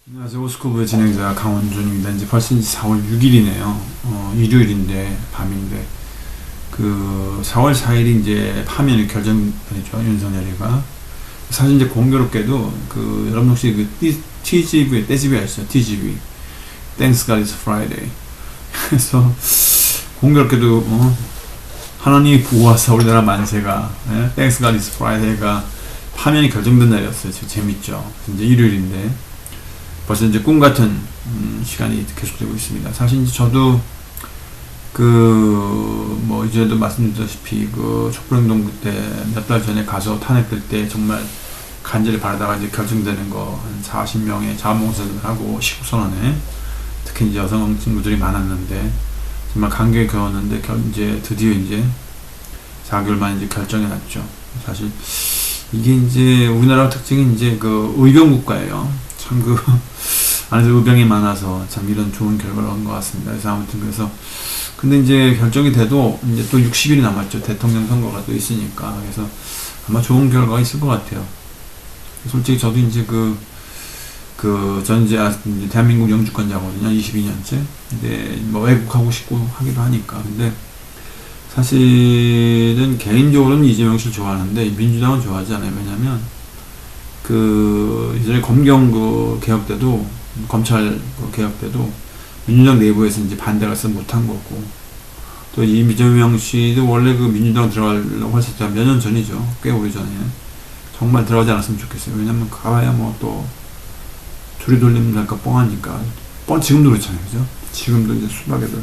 안녕하세요. 오스코브의 진행자 강원준입니다. 이제 벌써 4월 6일이네요. 일요일인데, 밤인데, 4월 4일이 이제 파면이 결정되죠. 윤석열이가. 사실 이제 공교롭게도, 여러분 혹시 TGV, 떼집이 아시죠? TGV. Thanks God it's Friday. 그래서, 공교롭게도, 하나님이 부어서 우리나라 만세가, Thanks God it's Friday가 파면이 결정된 날이었어요. 재밌죠. 이제 일요일인데. 벌써 이제 꿈 같은 시간이 계속되고 있습니다. 사실 이제 저도 이제도 말씀드렸다시피 촛불행동 그때 몇 달 전에 가서 탄핵될 때 정말 간절히 바라다가 이제 결정되는 거 한 40명의 자원봉사를 하고 시국선언에 특히 이제 여성 친구들이 많았는데 정말 감격에 겨웠는데 이제 드디어 이제 4개월 만에 이제 결정이 났죠. 사실 이게 이제 우리나라 특징이 이제 의병국가예요. 참 안에서 의병이 많아서 참 이런 좋은 결과를 얻은 것 같습니다. 그래서 아무튼 근데 이제 결정이 돼도 이제 또 60일이 남았죠. 대통령 선거가 또 있으니까. 그래서 아마 좋은 결과가 있을 것 같아요. 솔직히 저도 이제 저는 이제 대한민국 영주권자거든요. 22년째. 근데 외국하고 싶고 하기도 하니까. 근데 사실은 개인적으로는 이재명 씨를 좋아하는데 민주당은 좋아하지 않아요. 왜냐면 예전에 검경 개혁 때도 검찰 개혁 때도 민주당 내부에서 이제 반대가 있어서 못한 거고 또 이재명 씨도 원래 민주당 들어가려고 했을 때 몇 년 전이죠. 꽤 오래 전에 정말 들어가지 않았으면 좋겠어요. 왜냐면 가봐야 또 둘이 돌리면 될까 뻥하니까 지금도 그렇잖아요. 그죠? 지금도 이제 수박애들.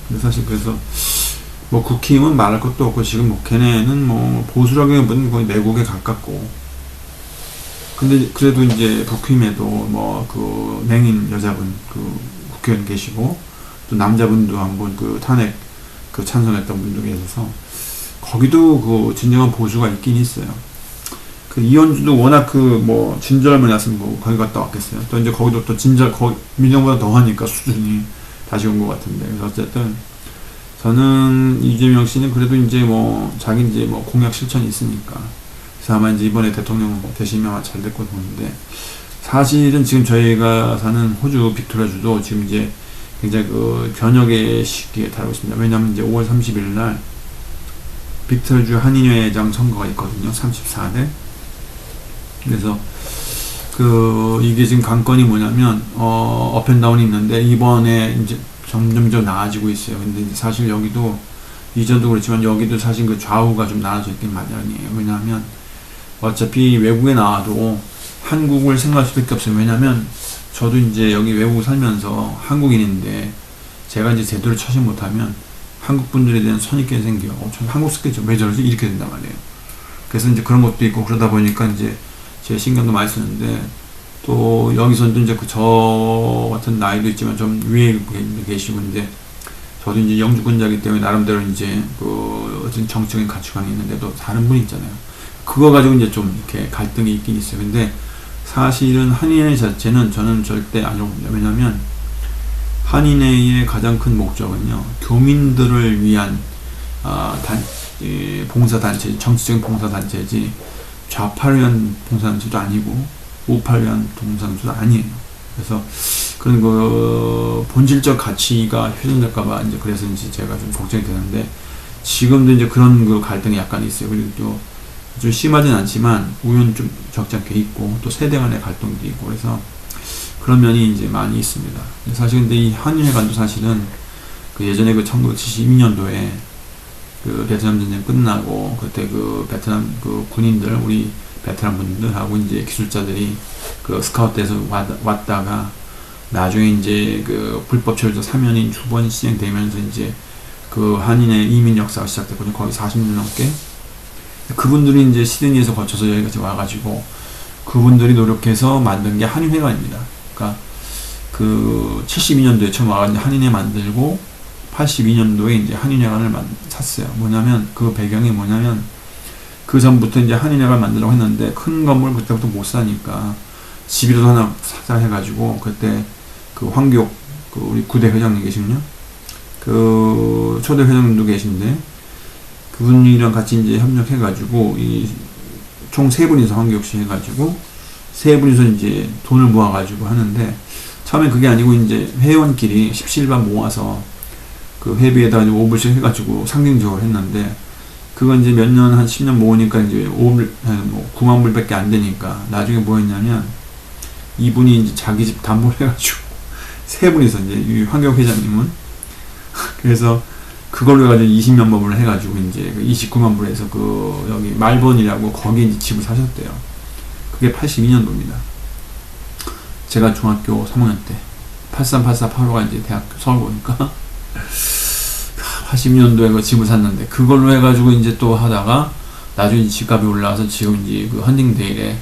근데 사실 그래서 국힘은 말할 것도 없고 지금 걔네는 보수라기보다는 거의 내국에 가깝고 근데 그래도 이제 국힘에도 맹인 여자분 국회의원 계시고 또 남자분도 한번 탄핵 찬성했던 분도 계셔서 거기도 진정한 보수가 있긴 있어요. 이현주도 워낙 진절을 났으면 거기 갔다 왔겠어요. 또 이제 거기도 또 민정보다 더 하니까 수준이 다시 온 것 같은데. 그래서 어쨌든 저는 이재명 씨는 그래도 이제 자기 이제 공약 실천이 있으니까. 그래서 아마 이제 이번에 대통령 되시면 아마 잘 될 것 보는데, 사실은 지금 저희가 사는 호주 빅토리아주도 지금 이제 굉장히 변혁의 시기에 달하고 있습니다. 왜냐면 이제 5월 30일 날 빅토리아주 한인회장 선거가 있거든요. 34대. 그래서 이게 지금 관건이 뭐냐면 업앤다운이 있는데 이번에 이제 점점 나아지고 있어요. 근데 이제 사실 여기도 이전도 그렇지만 여기도 사실 좌우가 좀 나눠져 있긴 마련이에요. 왜냐하면 어차피 외국에 나와도 한국을 생각할 수밖에 없어요. 왜냐면 저도 이제 여기 외국 살면서 한국인인데 제가 이제 제대로 처신 못하면 한국 분들에 대한 선입견이 생겨요. 저 한국 스케줄 왜 저러지? 이렇게 된단 말이에요. 그래서 이제 그런 것도 있고 그러다 보니까 이제 제 신경도 많이 쓰는데 또 여기서도 이제 저 같은 나이도 있지만 좀 위에 계시고 이제 저도 이제 영주권자이기 때문에 나름대로 이제 어떤 정적인 가치관이 있는데도 다른 분이 있잖아요. 그거 가지고 이제 좀 이렇게 갈등이 있긴 있어요. 근데 사실은 한인회 자체는 저는 절대 안 좋습니다. 왜냐면 한인회의 가장 큰 목적은요, 교민들을 위한 봉사단체, 정치적인 봉사단체지 좌파를 위한 봉사단체도 아니고 우파를 위한 봉사단체도 아니에요. 그래서 그런 본질적 가치가 훼손될까봐 이제 그래서 이제 제가 좀 걱정이 되는데 지금도 이제 그런 갈등이 약간 있어요. 그리고 또 좀 심하진 않지만 우연 좀 적지 않게 있고 또 세대 간의 갈등도 있고 그래서 그런 면이 이제 많이 있습니다. 사실 근데 이 한인회관도 사실은 예전에 1972년도에 베트남 전쟁 끝나고 그때 베트남 군인들 우리 베트남 분들하고 이제 기술자들이 스카우트에서 왔다가 나중에 이제 불법 철도 사면인 두 번 시행되면서 이제 한인의 이민 역사가 시작됐거든요. 거의 40년 넘게. 그분들이 이제 시드니에서 거쳐서 여기까지 와가지고 그분들이 노력해서 만든 게 한인회관입니다. 그러니까 72년도에 처음 와가지고 한인회 만들고 82년도에 이제 한인회관을 샀어요. 뭐냐면 배경이 뭐냐면 전부터 이제 한인회관 만들려고 했는데 큰 건물 그때부터 못 사니까 집이라도 하나 사자 해가지고 그때 황교옥 우리 구대 회장님 계시군요. 초대 회장님도 계신데 그분이랑 같이 이제 협력해가지고 총 3분이서 황교옥 씨 해가지고 세 분이서 이제 돈을 모아가지고 하는데, 처음에 그게 아니고 이제 회원끼리 17반 모아서 그 회비에다 5불씩 해가지고 상징적으로 했는데, 그건 이제 몇 년, 한 10년 모으니까 이제 5불, 뭐 9만 불밖에 안 되니까, 나중에 뭐 했냐면, 이분이 이제 자기 집 담보를 해가지고, 세 분이서 이제, 이 환경 회장님은, 그래서 그걸로 해가지고 20년 법을 해가지고 이제 29만 불에서 그, 여기 말번이라고 거기에 이제 집을 사셨대요. 그게 82년도입니다. 제가 중학교 3학년 때. 83, 84, 85가 이제 대학교 서울 보니까. 82년도에 그 집을 샀는데, 그걸로 해가지고 이제 또 하다가, 나중에 집값이 올라와서 지금 이제 그 헌팅데일에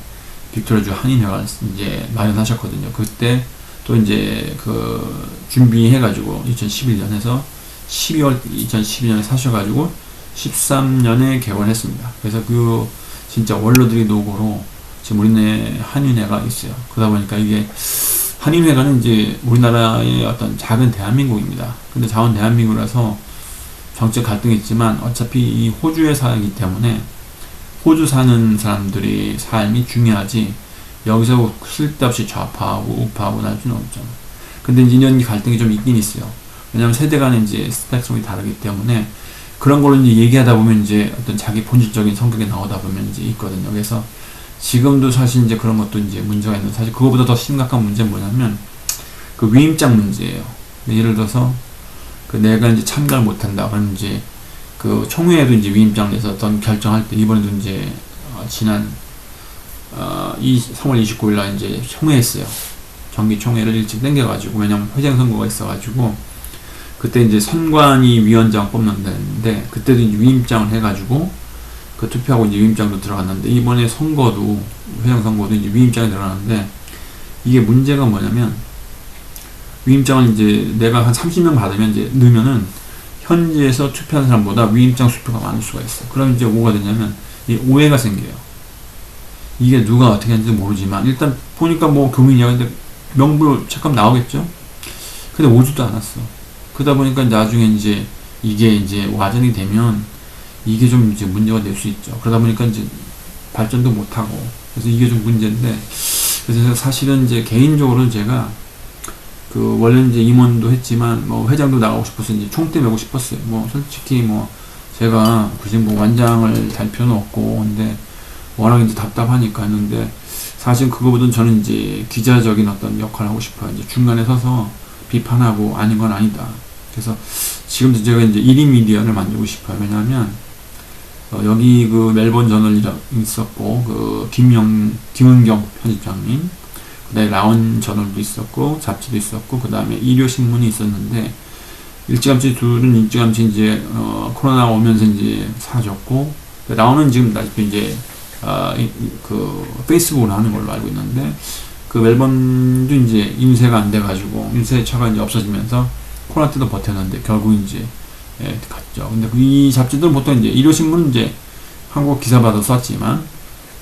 빅토리아주 한인회관을 이제 마련하셨거든요. 그때 또 이제 그 준비해가지고 2011년 해서 12월 2012년에 사셔가지고 13년에 개원했습니다. 그래서 그 진짜 원로들이 노고로 지금 우리네 한인회가 있어요. 그러다 보니까 이게 한인회관은 이제 우리나라의 어떤 작은 대한민국입니다. 근데 작은 대한민국이라서 정책 갈등이 있지만 어차피 이 호주에 살기 때문에 호주 사는 사람들이 삶이 중요하지 여기서 쓸데없이 좌파하고 우파하고 날 수는 없죠. 근데 이제 이런 갈등이 좀 있긴 있어요. 왜냐면 세대 간의 이제 스펙성이 다르기 때문에 그런 걸로 이제 얘기하다 보면 이제 어떤 자기 본질적인 성격이 나오다 보면 이제 있거든요. 그래서 지금도 사실 이제 그런 것도 이제 문제가 있는데, 사실 그거보다 더 심각한 문제는 뭐냐면 그 위임장 문제예요. 예를 들어서 그 내가 이제 참가를 못한다. 그럼 이제 그 총회에도 이제 위임장 내서 어떤 결정할 때, 이번에도 이제 지난 3월 29일 날 이제 총회했어요. 정기 총회를 일찍 당겨가지고, 왜냐면 회장 선거가 있어가지고 그때 이제 선관위 위원장 뽑는다는데, 그때도 이제 위임장을 해가지고 그 투표하고 이제 위임장도 들어갔는데, 이번에 선거도 회장 선거도 이제 위임장이 들어갔는데, 이게 문제가 뭐냐면 위임장을 이제 내가 한 30명 받으면 이제 넣으면은 현지에서 투표하는 사람보다 위임장 수표가 많을 수가 있어. 그럼 이제 뭐가 되냐면 이 오해가 생겨요. 이게 누가 어떻게 하는지 모르지만 일단 보니까 뭐 교민이야. 근데 명부 잠깐 나오겠죠. 근데 오지도 않았어. 그러다 보니까 나중에 이제 이게 이제 와전이 되면 이게 좀 이제 문제가 될 수 있죠. 그러다 보니까 이제 발전도 못하고, 그래서 이게 좀 문제인데, 그래서 사실은 이제 개인적으로 제가 그 원래 이제 임원도 했지만 뭐 회장도 나가고 싶어서 이제 총대 메고 싶었어요. 뭐 솔직히 뭐 제가 굳이 뭐 완장을 달 필요는 없고, 근데 워낙 이제 답답하니까 했는데, 사실 그거보다는 저는 이제 기자적인 어떤 역할을 하고 싶어요. 이제 중간에 서서 비판하고 아닌 건 아니다. 그래서 지금도 제가 이제 1인 미디어를 만들고 싶어요. 왜냐하면 여기 그 멜번 저널 있었고, 그 김은경 편집장님, 그 다음에 라온 저널도 있었고, 잡지도 있었고, 그 다음에 일요신문이 있었는데, 일찌감치 둘은 일찌감치 이제 코로나 오면서 이제 사라졌고, 라온은 지금 아직도 이제 그 페이스북으로 하는 걸로 알고 있는데, 그 멜번도 이제 인쇄가 안 돼가지고 인쇄처가 이제 없어지면서 코로나 때도 버텼는데 결국 이제 갔죠. 근데 이 잡지들은 보통 이제 일요신문은 이제 한국 기사받아 썼지만,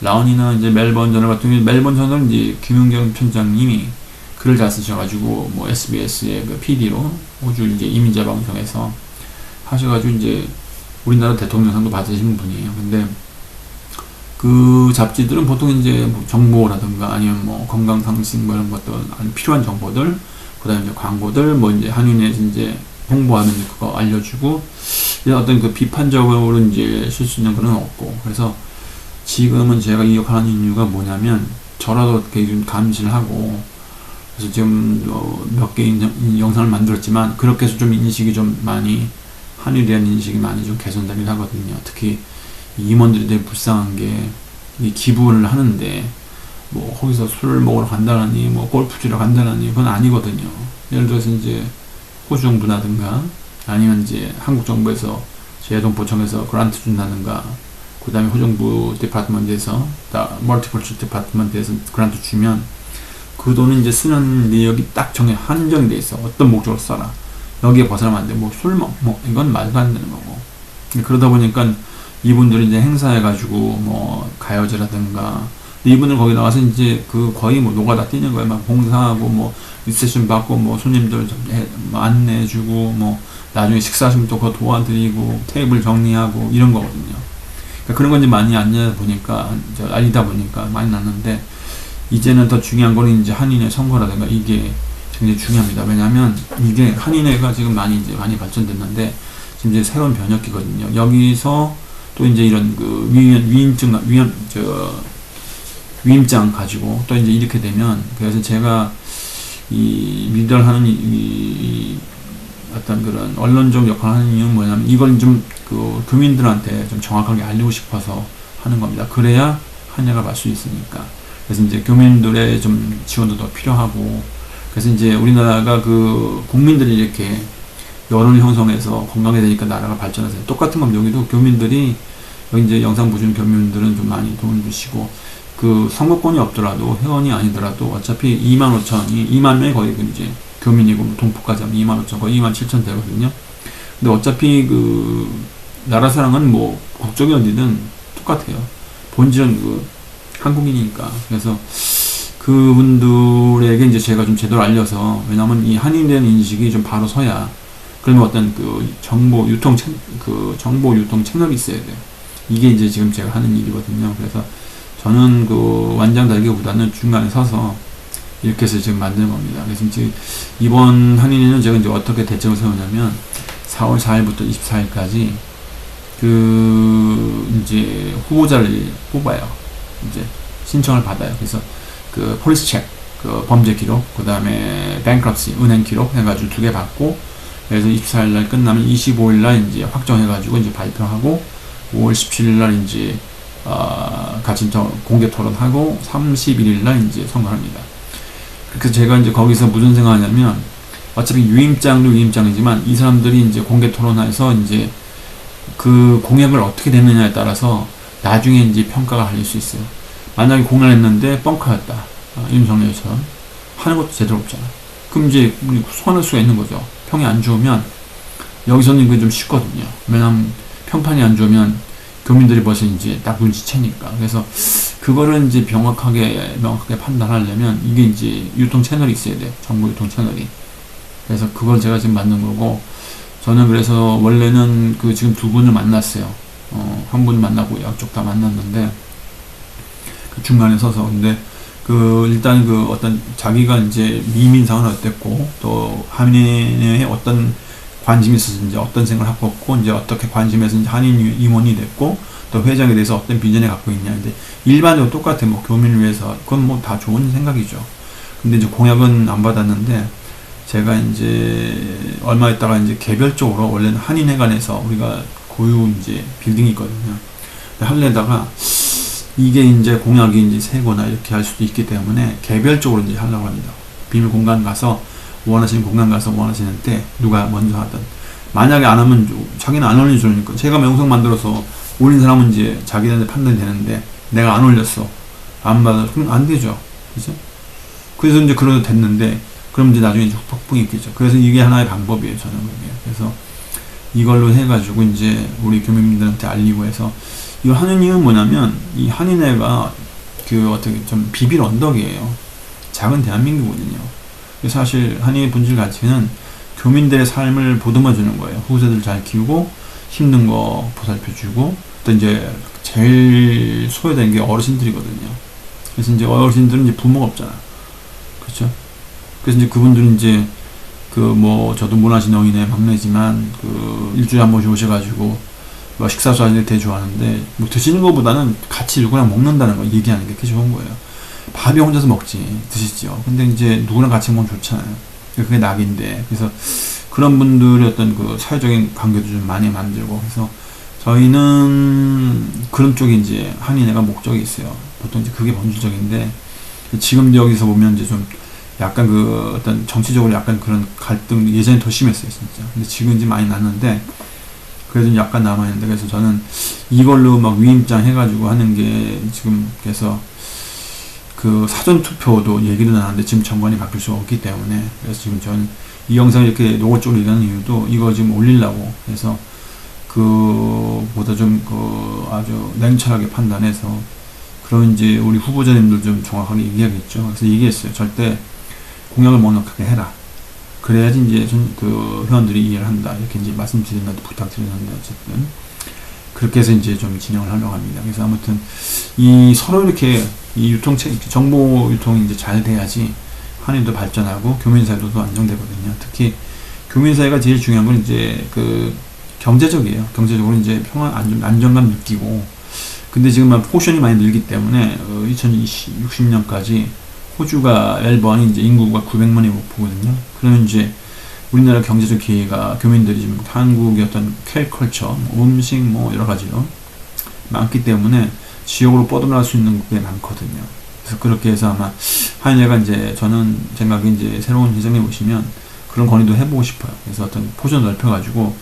라온이나 이제 멜번 저널 같은 경우, 멜번 저널은 이제 김은경 편장님이 글을 잘 쓰셔가지고 뭐 SBS의 그 PD로 호주 이제 이민자 방송에서 하셔가지고 이제 우리나라 대통령상도 받으신 분이에요. 근데 그 잡지들은 보통 이제 뭐 정보라든가 아니면 뭐 건강상식 뭐 이런 것들, 아니 필요한 정보들, 그 다음에 이제 광고들, 뭐 이제 한인에서 이제 홍보하는 그거 알려주고, 이런 어떤 그 비판적으로 이제 쓸 수 있는 그런 없고, 그래서 지금은 제가 이 역할 하는 이유가 뭐냐면, 저라도 어떻게 좀 감시를 하고, 그래서 지금 몇 개 영상을 만들었지만, 그렇게 해서 좀 인식이 좀 많이, 한인에 대한 인식이 많이 좀 개선되긴 하거든요. 특히 임원들이 되게 불쌍한 게, 이 기부를 하는데 뭐 거기서 술을 먹으러 간다느니 뭐 골프 치러 간다느니 그건 아니거든요. 예를 들어서 이제 호주 정부라든가 아니면 이제 한국 정부에서 재외동포청에서 그란트 준다든가, 그 다음에 호정부 디파트먼트에서 멀티컬처 디파트먼트에서 그란트 주면 그 돈은 이제 쓰는 내역이 딱 한정이 돼 있어. 어떤 목적으로 써라. 여기에 벗어나면 안 돼. 뭐 술 뭐 이건 말도 안 되는 거고. 그러다 보니까 이분들이 이제 행사해가지고 뭐 가요제라든가, 이분들 거기 나와서 이제 그 거의 뭐 노가다 뛰는 거예요. 막 봉사하고 뭐 리셉션 받고 뭐 손님들 뭐 안내해주고, 뭐 나중에 식사하시면 또 그거 도와드리고 테이블 정리하고 이런 거거든요. 그러니까 그런 건 이제 많이 알리다 보니까 많이 났는데, 이제는 더 중요한 거는 이제 한인회 선거라든가 이게 굉장히 중요합니다. 왜냐하면 이게 한인회가 지금 많이 발전됐는데 지금 이제 새로운 변혁기거든요. 여기서 또 이제 이런 그 위임장 가지고 또 이제 이렇게 되면, 그래서 제가 이 리더하는 이 어떤 그런 언론적 역할을 하는 이유는 뭐냐면 이걸 좀 그 교민들한테 좀 정확하게 알리고 싶어서 하는 겁니다. 그래야 한해가 갈 수 있으니까. 그래서 이제 교민들의 좀 지원도 더 필요하고, 그래서 이제 우리나라가 그 국민들이 이렇게 여론을 형성해서 건강해지니까 나라가 발전하세요. 똑같은 겁니다. 여기도 교민들이, 여기 이제 영상 보시는 교민들은 좀 많이 도움 주시고, 그 선거권이 없더라도 회원이 아니더라도 어차피 2만 명이 거의 이제 교민이고, 동포까지 하면 25,000, 거의 27,000 되거든요. 근데 어차피 그 나라 사랑은 뭐 국적이 어디든 똑같아요. 본질은 그 한국인이니까. 그래서 그분들에게 이제 제가 좀 제대로 알려서, 왜냐면 이 한인에 대한 인식이 좀 바로 서야, 그러면 어떤 그 정보 유통 채널이 있어야 돼요. 이게 이제 지금 제가 하는 일이거든요. 그래서 저는 그 완장 달기보다는 중간에 서서 이렇게 해서 지금 만든 겁니다. 그래서 이제 이번 한인회는 제가 이제 어떻게 대책을 세우냐면 4월 4일부터 24일까지 그 이제 후보자를 뽑아요. 이제 신청을 받아요. 그래서 그 폴리스 체크, 그 범죄 기록, 그 다음에 뱅크럽시, 은행 기록 해가지고 2개 받고, 그래서 24일날 끝나면 25일날 이제 확정해가지고 이제 발표하고, 5월 17일날 이제 같이 공개 토론하고, 31일날 이제 선거합니다. 그래서 제가 이제 거기서 무슨 생각하냐면, 어차피 유임장도 유임장이지만 이 사람들이 이제 공개 토론해서 이제 그 공약을 어떻게 됐느냐에 따라서 나중에 이제 평가가 갈릴 수 있어요. 만약에 공약을 했는데 뻥카였다, 윤석열처럼 하는 것도 제대로 없잖아. 그럼 이제 우리 소환할 수가 있는 거죠. 평이 안 좋으면 여기서는 이거 좀 쉽거든요. 왜냐하면 평판이 안 좋으면 교민들이 벌써 이제 딱 눈치채니까. 그래서 그거를 이제 명확하게 판단하려면 이게 이제 유통 채널이 있어야 돼. 정보 유통 채널이. 그래서 그걸 제가 지금 만든 거고, 저는 그래서 원래는 그 지금 2분을 만났어요. 한 분 만나고 양쪽 다 만났는데, 그 중간에 서서. 근데 그 일단 그 어떤 자기가 이제 미민상은 어땠고, 또 한인에 어떤 관심이 있어서 이제 어떤 생각을 하고 있고, 이제 어떻게 관심에서 이제 한인 임원이 됐고, 또 회장에 대해서 어떤 비전을 갖고 있냐. 근데 일반적으로 똑같아요. 뭐 교민을 위해서. 그건 뭐 다 좋은 생각이죠. 근데 이제 공약은 안 받았는데, 제가 이제 얼마 있다가 이제 개별적으로, 원래는 한인회관에서 우리가 고유 이제 빌딩이 있거든요. 하려다가 이게 이제 공약이 이제 세거나 이렇게 할 수도 있기 때문에 개별적으로 이제 하려고 합니다. 비밀 공간 가서 원하시는 공간 가서 원하시는 때 누가 먼저 하든, 만약에 안 하면 자기는 안 올려주니까, 제가 영상 만들어서 올린 사람은 이제 자기한테 판단이 되는데 내가 안 올렸어, 안 받아, 그럼 안 되죠. 그죠? 그래서 이제 그래도 됐는데, 그럼 이제 나중에 이제 폭풍이 있겠죠. 그래서 이게 하나의 방법이에요, 저는 그게. 그래서 이걸로 해가지고 이제 우리 교민들한테 알리고 해서, 이거 하는 이유는 뭐냐면, 이 한인회가 그 어떻게 좀 비빌 언덕이에요. 작은 대한민국이거든요. 사실 한인의 본질 가치는 교민들의 삶을 보듬어주는 거예요. 후세들 잘 키우고, 힘든 거 보살펴주고, 또 이제 제일 소외되는 게 어르신들이거든요. 그래서 이제 어르신들은 이제 부모가 없잖아. 그렇죠? 그래서 이제 그분들은 이제 그 뭐 저도 문화신 어인의 막내지만 그 일주일에 한 번씩 오셔가지고 뭐 식사수 하시는 데 되게 좋아하는데, 뭐 드시는 것보다는 같이 누구랑 먹는다는 거 얘기하는 게 되게 좋은 거예요. 밥이 혼자서 먹지 드시죠. 근데 이제 누구랑 같이 먹으면 좋잖아요. 그게 낙인데, 그래서 그런 분들의 어떤 그 사회적인 관계도 좀 많이 만들고, 그래서 저희는 그런 쪽이 이제 한인회가 목적이 있어요. 보통 이제 그게 본질적인데, 지금 여기서 보면 이제 좀 약간 그 어떤 정치적으로 약간 그런 갈등, 예전에 더 심했어요, 진짜. 근데 지금 이제 많이 났는데, 그래도 약간 남아있는데, 그래서 저는 이걸로 막 위임장 해가지고 하는 게 지금, 그래서 그 사전투표도 얘기도 나왔는데 지금 정권이 바뀔 수 없기 때문에, 그래서 지금 저는 이 영상을 이렇게 노골적으로 얘기하는 이유도 이거 지금 올리려고 해서, 그보다 좀 그 아주 냉철하게 판단해서, 그럼 이제 우리 후보자님들 좀 정확하게 얘기하겠죠. 그래서 얘기했어요. 절대 공약을 넉넉하게 해라. 그래야지 이제 그 회원들이 이해를 한다. 이렇게 이제 말씀드린다, 부탁드리는데, 어쨌든 그렇게 해서 이제 좀 진행을 하려고 합니다. 그래서 아무튼 이 서로 이렇게 이 유통체 정보 유통이 이제 잘 돼야지 한인도 발전하고 교민사회도 안정되거든요. 특히 교민사회가 제일 중요한 건 이제 그 경제적이에요. 경제적으로 이제 평안 안정감 느끼고. 근데 지금 포션이 많이 늘기 때문에 2060년까지 호주가 멜번이 이제 인구가 900만이 목표거든요. 그러면 이제 우리나라 경제적 기회가 교민들이 지금 한국의 어떤 캘컬처, 음식 뭐 여러 가지로 많기 때문에 지역으로 뻗어나갈 수 있는 게 많거든요. 그래서 그렇게 해서 아마 한인회가 이제 저는 생각에 이제 새로운 회장님 오시면 그런 건의도 해보고 싶어요. 그래서 어떤 포션 넓혀가지고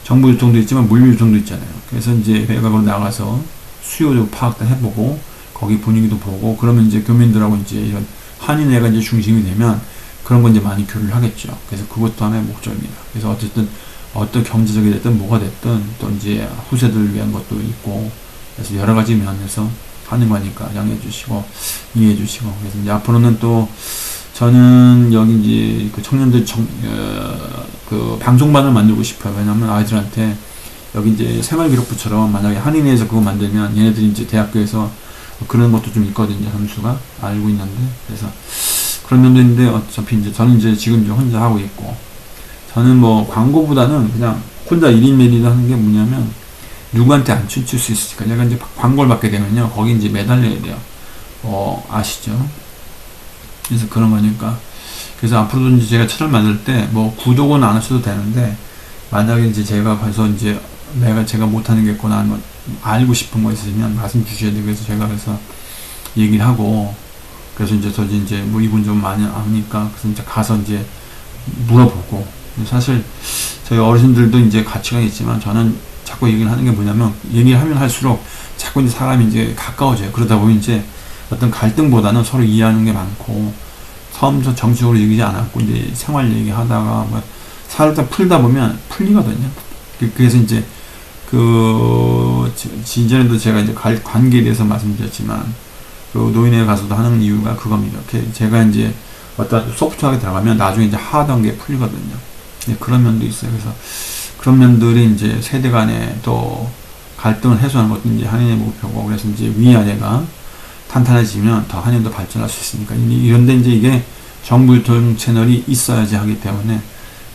정부 유통도 있지만 물류 유통도 있잖아요. 그래서 이제 외곽으로 나가서 수요도 파악도 해보고 거기 분위기도 보고 그러면 이제 교민들하고 이제 이런 한인회가 이제 중심이 되면 그런 건 이제 많이 교류를 하겠죠. 그래서 그것도 하나의 목적입니다. 그래서 어쨌든 어떤 경제적이 됐든 뭐가 됐든 또 이제 후세들을 위한 것도 있고 그래서 여러 가지 면에서 하는 거니까 양해해 주시고 이해해 주시고 그래서 이제 앞으로는 또 저는 여기 이제 그 청년들 그 방송반을 만들고 싶어요. 왜냐면 아이들한테 여기 이제 생활기록부처럼 만약에 한인회에서 그거 만들면 얘네들이 이제 대학교에서 그런 것도 좀 있거든요. 점수가 알고 있는데 그래서 그런 면도 있는데 어차피 이제 저는 이제 지금 이제 혼자 하고 있고 저는 뭐 광고보다는 그냥 혼자 1인 메리를 하는 게 뭐냐면 누구한테 안 춤출 수 있으니까 내가 이제 광고를 받게 되면요 거기 이제 매달려야 돼요. 아시죠? 그래서 그런 거니까 그래서 앞으로도 이제 제가 채널 만들 때 뭐 구독은 안 하셔도 되는데 만약에 이제 제가 가서 이제 제가 못하는 게 있거나 아니면 알고 싶은 거 있으면 말씀 주셔야 되고 그래서 제가 그래서 얘기를 하고 그래서 이제 저 이제 뭐 이분 좀 많이 아니까 그래서 이제 가서 이제 물어보고 사실 저희 어르신들도 이제 가치가 있지만 저는 자꾸 얘기를 하는 게 뭐냐면 얘기를 하면 할수록 자꾸 이제 사람이 이제 가까워져요. 그러다 보면 이제 어떤 갈등보다는 서로 이해하는 게 많고 처음부터 정치적으로 얘기하지 않았고 이제 생활 얘기하다가 뭐 살짝 풀다 보면 풀리거든요. 그래서 이제 이전에도 제가 이제 관계에 대해서 말씀드렸지만 그 노인회 가서도 하는 이유가 그겁니다. 이렇게 제가 이제 어떤 소프트하게 들어가면 나중에 이제 하던 게 풀리거든요. 네, 그런 면도 있어요. 그래서 그런 면들이 이제 세대 간에 또 갈등을 해소하는 것도 이제 한인의 목표고 그래서 이제 위아래가 탄탄해지면 더 한인도 발전할 수 있으니까 이런데 이제 이게 정부 유통 채널이 있어야지 하기 때문에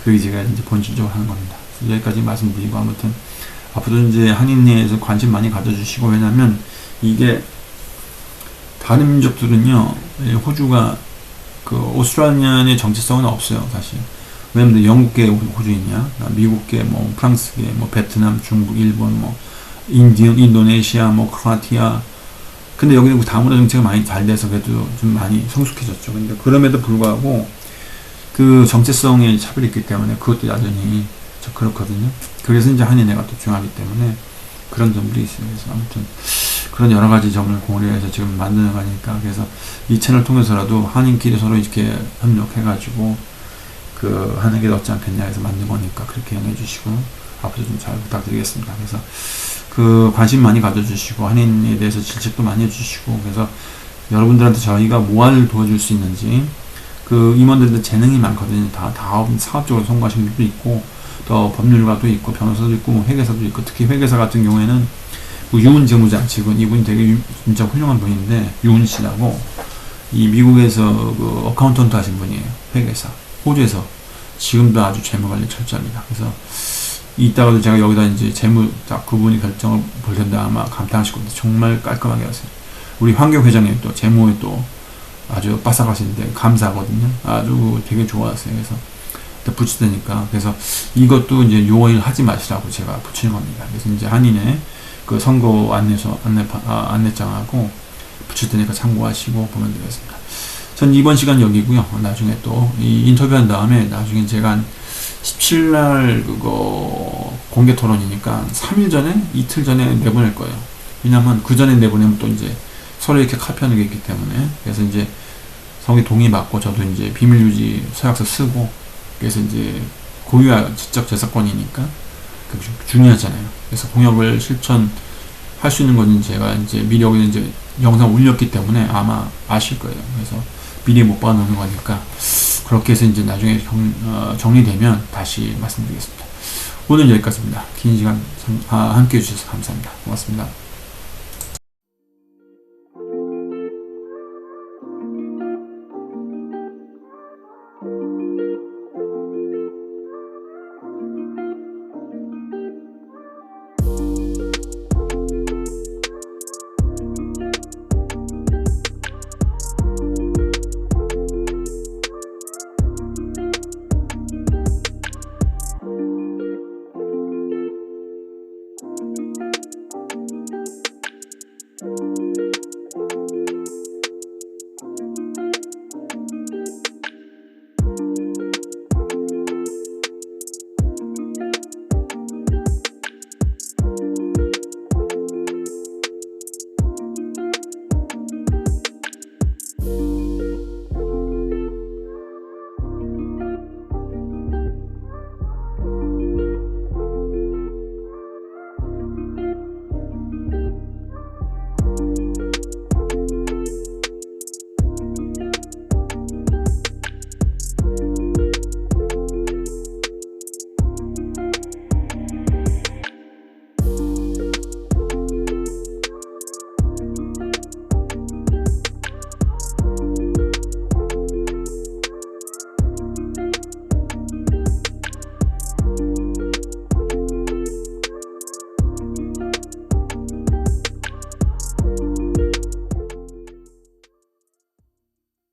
그게 제가 이제 본질적으로 하는 겁니다. 여기까지 말씀드리고 아무튼 앞으로 이제 한인회에서 관심 많이 가져주시고 왜냐면 이게 다른 민족들은요 호주가 그 오스트레일리안의 정체성은 없어요 사실. 왜냐면 영국계 호주인이야, 미국계, 뭐 프랑스계, 뭐 베트남, 중국, 일본, 뭐 인도네시아, 뭐 크로아티아. 근데 여기는 다문화 정책이 많이 잘 돼서 그래도 좀 많이 성숙해졌죠. 근데 그럼에도 불구하고 그 정체성의 차별이 있기 때문에 그것도 여전히 그렇거든요. 그래서 이제 한인회가 또 중요하기 때문에 그런 점들이 있어요. 그래서 아무튼 그런 여러 가지 점을 고려해서 지금 만드는 거니까 그래서 이 채널 통해서라도 한인끼리 서로 이렇게 협력해가지고 그 하는 게 낫지 않겠냐 해서 만든 거니까 그렇게 연해 주시고 앞으로 좀 잘 부탁드리겠습니다. 그래서 그 관심 많이 가져주시고 한인에 대해서 질책도 많이 해주시고 그래서 여러분들한테 저희가 뭐를 도와줄 수 있는지 그 임원들도 재능이 많거든요. 다 사업적으로 성공하신 분도 있고 또 법률가도 있고 변호사도 있고 회계사도 있고 특히 회계사 같은 경우에는 그 유은 재무장 직원 이분이 되게 진짜 훌륭한 분인데 유은 씨라고 이 미국에서 그 어카운턴트 하신 분이에요. 회계사 호주에서 지금도 아주 재무관리 철저합니다. 그래서 이따가도 제가 여기다 이제 재무 딱 그분이 결정을 볼 텐데 아마 감탄하실 겁니다. 정말 깔끔하게 하세요. 우리 황교 회장님 또 재무에 또 아주 빠삭하신데 감사하거든요. 아주 되게 좋아하세요. 그래서 붙일 테니까 그래서 이것도 이제 요일 하지 마시라고 제가 붙이는 겁니다. 그래서 이제 한인의 그 선거 안내장하고 붙일 테니까 참고하시고 보면 되겠습니다. 전 이번 시간 여기고요. 나중에 또 이 인터뷰한 다음에 나중에 제가 한 17날 그거 공개 토론이니까 3일 전에 이틀 전에 내보낼 거예요. 왜냐면 그 전에 내보내면 또 이제 서로 이렇게 카피하는 게 있기 때문에 그래서 이제 성의 동의 받고 저도 이제 비밀유지 서약서 쓰고 그래서 이제 고유한 지적 재산권이니까 중요하잖아요. 그래서 공약을 실천할 수 있는 건 제가 이제 미리 여기 이제 영상 올렸기 때문에 아마 아실 거예요. 그래서 미리 못 봐놓는 거니까 그렇게 해서 이제 나중에 정리되면 다시 말씀드리겠습니다. 오늘 여기까지입니다. 긴 시간 함께 해주셔서 감사합니다. 고맙습니다.